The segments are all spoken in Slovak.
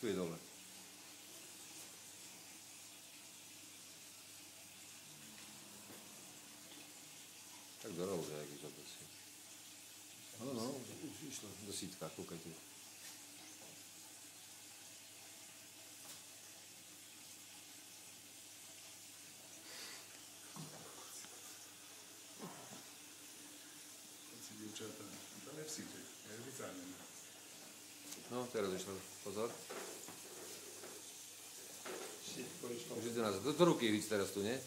Tu je dole. Tak do rohu, jak je to proste. No, už išlo do sítka, kúkajte. Dievčatá, to je v síte, je vycánené. No, teraz išlo, pozor. Už ide nás, do ruky víc teraz tu, nie?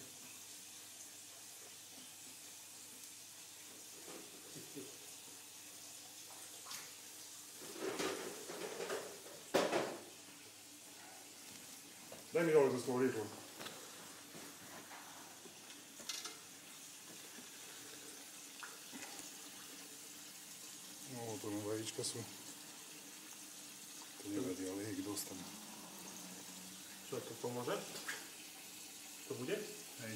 Daj mi dole to svojho rýchlo. No, to no vajíčka sú. To nevadí, ale ich dostanú. Čo, to pomôže? To bude? Hej.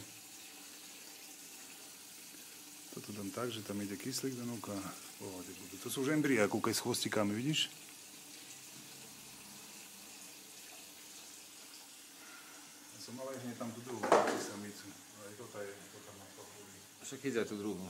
Toto dám tak, že tam ide kyslík do núka a v pohode budú. To sú už embryá, kúkaj s chvostikami, vidíš? Ja som mal aj hneď tam tú druhú samicu. Aj toto je, to tam má pohľadí. Však chyť aj tú druhú.